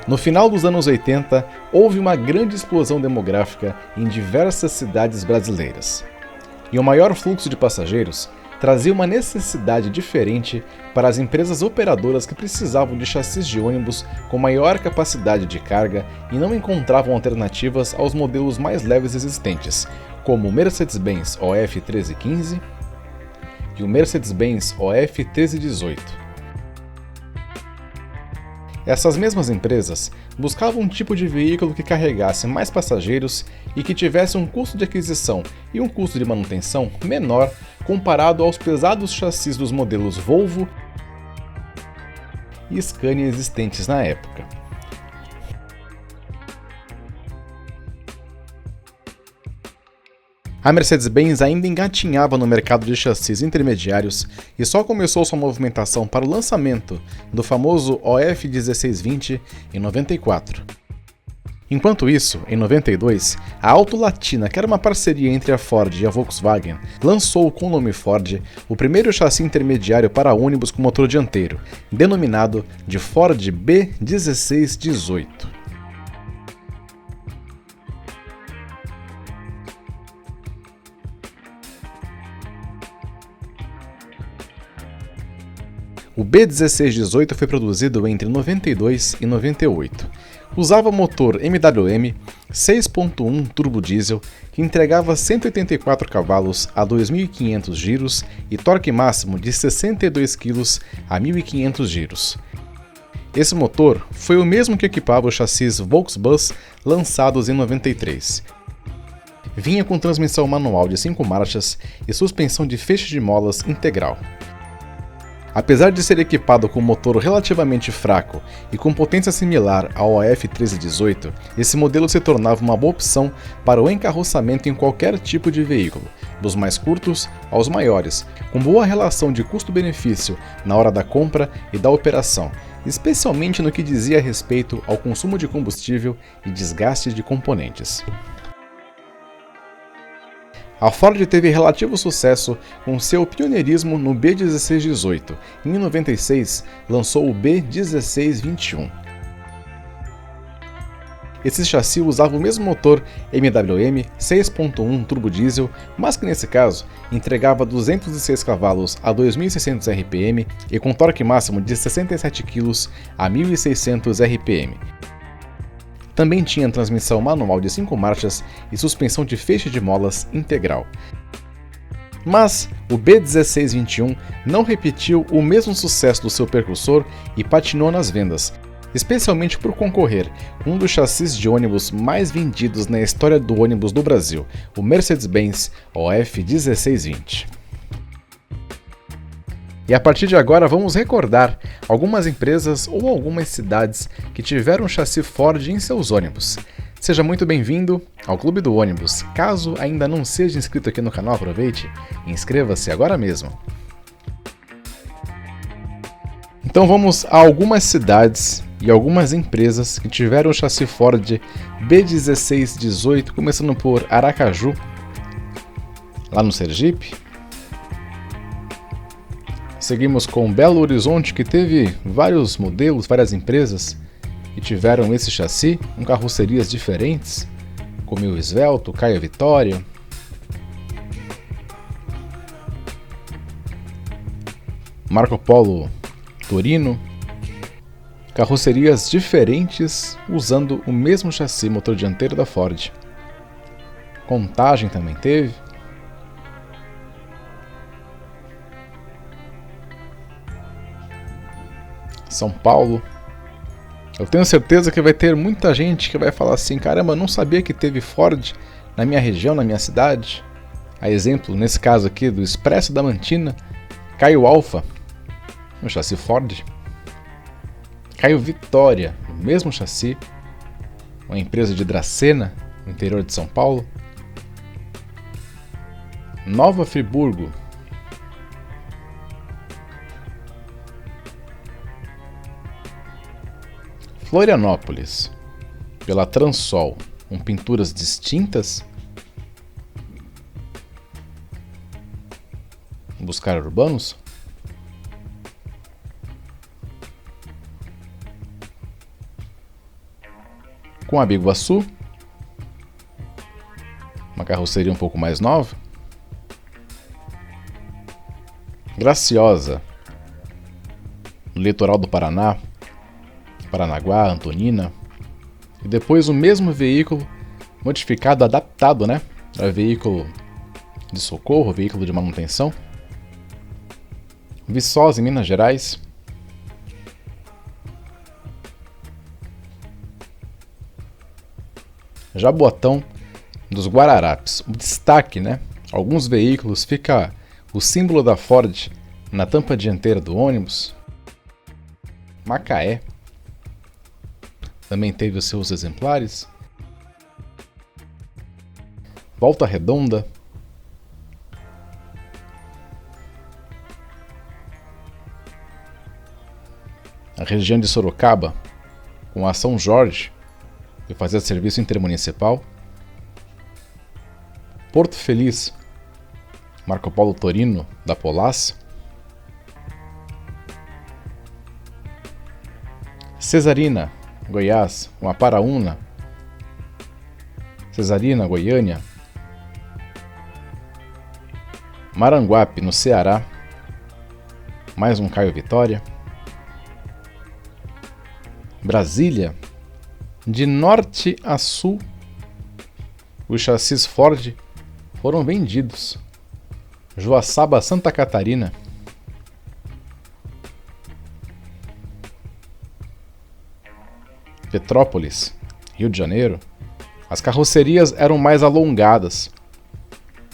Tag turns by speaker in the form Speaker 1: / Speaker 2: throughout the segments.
Speaker 1: No final dos anos 80, houve uma grande explosão demográfica em diversas cidades brasileiras. E o maior fluxo de passageiros trazia uma necessidade diferente para as empresas operadoras que precisavam de chassis de ônibus com maior capacidade de carga e não encontravam alternativas aos modelos mais leves existentes, como o Mercedes-Benz OF 1315 e o Mercedes-Benz OF 1318. Essas mesmas empresas buscavam um tipo de veículo que carregasse mais passageiros e que tivesse um custo de aquisição e um custo de manutenção menor comparado aos pesados chassis dos modelos Volvo e Scania existentes na época. A Mercedes-Benz ainda engatinhava no mercado de chassis intermediários e só começou sua movimentação para o lançamento do famoso OF 1620 em 94. Enquanto isso, em 92, a Auto Latina, que era uma parceria entre a Ford e a Volkswagen, lançou com o nome Ford o primeiro chassi intermediário para ônibus com motor dianteiro, denominado de Ford B1618. O B1618 foi produzido entre 92 e 98. Usava motor MWM 6.1 turbo diesel que entregava 184 cavalos a 2.500 giros e torque máximo de 62 kg a 1.500 giros. Esse motor foi o mesmo que equipava os chassis Volksbus lançados em 93. Vinha com transmissão manual de 5 marchas e suspensão de feixe de molas integral. Apesar de ser equipado com um motor relativamente fraco e com potência similar ao OF 1318, esse modelo se tornava uma boa opção para o encarroçamento em qualquer tipo de veículo, dos mais curtos aos maiores, com boa relação de custo-benefício na hora da compra e da operação, especialmente no que dizia respeito ao consumo de combustível e desgaste de componentes. A Ford teve relativo sucesso com seu pioneirismo no B1618 e em 96 lançou o B1621. Esse chassi usava o mesmo motor MWM 6.1 turbo diesel, mas que nesse caso entregava 206 cavalos a 2.600 RPM e com torque máximo de 67 kg a 1.600 RPM. Também tinha transmissão manual de 5 marchas e suspensão de feixe de molas integral. Mas o B1621 não repetiu o mesmo sucesso do seu precursor e patinou nas vendas, especialmente por concorrer com um dos chassis de ônibus mais vendidos na história do ônibus do Brasil, o Mercedes-Benz OF 1620. E a partir de agora vamos recordar algumas empresas ou algumas cidades que tiveram chassi Ford em seus ônibus. Seja muito bem-vindo ao Clube do Ônibus. Caso ainda não seja inscrito aqui no canal, aproveite e inscreva-se agora mesmo. Então vamos a algumas cidades e algumas empresas que tiveram chassi Ford B1618, começando por Aracaju, lá no Sergipe. Seguimos com Belo Horizonte, que teve vários modelos, várias empresas que tiveram esse chassi, com carrocerias diferentes, como o Esvelto, Caia Vitória. Marco Polo Torino. Carrocerias diferentes usando o mesmo chassi motor dianteiro da Ford. Contagem também teve. São Paulo. Eu tenho certeza que vai ter muita gente que vai falar assim: caramba, não sabia que teve Ford na minha região, na minha cidade. A exemplo, nesse caso aqui, do Expresso da Mantina, Caio Alfa, no chassi Ford. Caio Vitória, o mesmo chassi, uma empresa de Dracena, no interior de São Paulo. Nova Friburgo. Florianópolis, pela Transol, com pinturas distintas. Buscar Urbanos. com a Biguaçu, uma carroceria um pouco mais nova. Graciosa, no litoral do Paraná, Paranaguá, Antonina. E depois o mesmo veículo modificado, adaptado, né? Para veículo de socorro, veículo de manutenção. Viçosa, em Minas Gerais. Jaboatão dos Guararapes. O destaque, né? Alguns veículos fica o símbolo da Ford na tampa dianteira do ônibus. Macaé também teve os seus exemplares. Volta Redonda. A região de Sorocaba, com a São Jorge, que fazia serviço intermunicipal. Porto Feliz, Marco Polo Torino, da Polas. Cesarina, Goiás, com a Paraúna. Cesarina, Goiânia. Maranguape, no Ceará. Mais um Caio Vitória. Brasília, de norte a sul, os chassis Ford foram vendidos. Joaçaba, Santa Catarina. Petrópolis, Rio de Janeiro. As carrocerias eram mais alongadas.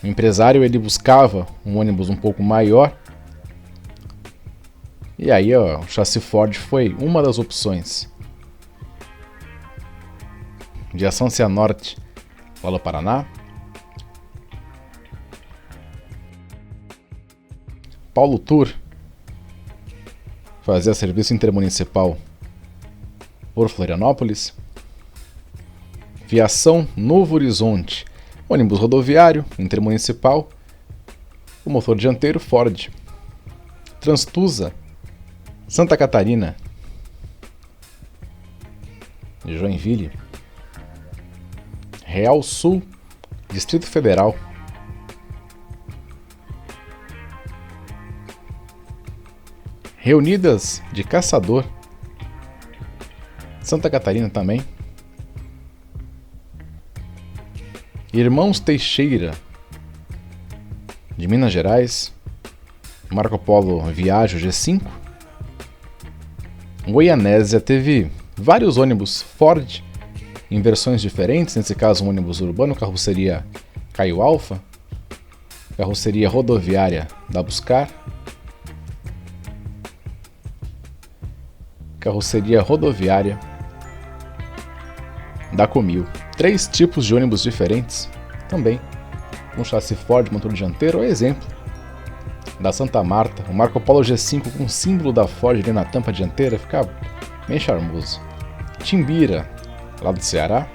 Speaker 1: O empresário ele buscava um ônibus um pouco maior. E aí o chassi Ford foi uma das opções. Viação Cianorte, lá no Paraná. Paulo Tour fazia serviço intermunicipal por Florianópolis. Viação Novo Horizonte, ônibus rodoviário intermunicipal, o motor dianteiro Ford. Transtusa, Santa Catarina. Joinville. Real Sul, Distrito Federal. Reunidas de Caçador, Santa Catarina também. Irmãos Teixeira, de Minas Gerais. Marco Polo Viaggio G5. Goianésia teve vários ônibus Ford em versões diferentes, nesse caso um ônibus urbano, carroceria Caio Alfa, carroceria rodoviária da Buscar, carroceria rodoviária da Comil. 3 tipos de ônibus diferentes também. Um chassi Ford motor dianteiro é exemplo da Santa Marta. O Marco Polo G5 com o símbolo da Ford ali na tampa dianteira fica bem charmoso. Timbira, lá do Ceará.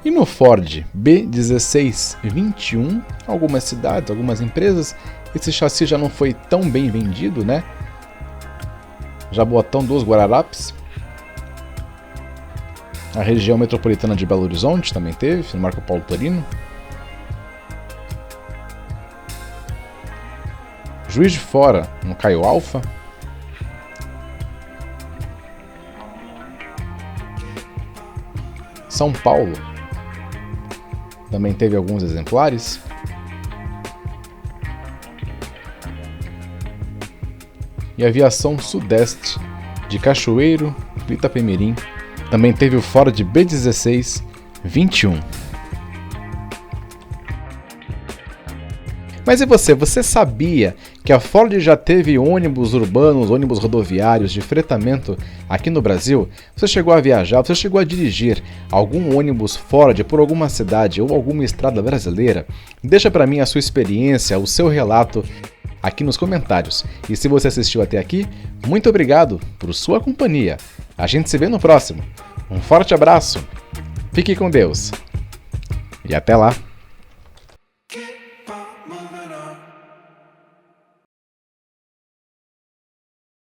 Speaker 1: E no Ford B1621, algumas cidades, algumas empresas, esse chassi já não foi tão bem vendido, né? Jaboatão dos Guararapes. A região metropolitana de Belo Horizonte também teve, no Marco Polo Torino. Juiz de Fora, no Caio Alfa. São Paulo também teve alguns exemplares. E a Aviação Sudeste de Cachoeiro, Itapemirim, também teve o Ford B1621. Mas e você? Você sabia que a Ford já teve ônibus urbanos, ônibus rodoviários de fretamento aqui no Brasil? Você chegou a viajar, você chegou a dirigir algum ônibus Ford por alguma cidade ou alguma estrada brasileira? Deixa para mim a sua experiência, o seu relato aqui nos comentários. E se você assistiu até aqui, muito obrigado por sua companhia. A gente se vê no próximo. Um forte abraço, fique com Deus e até lá!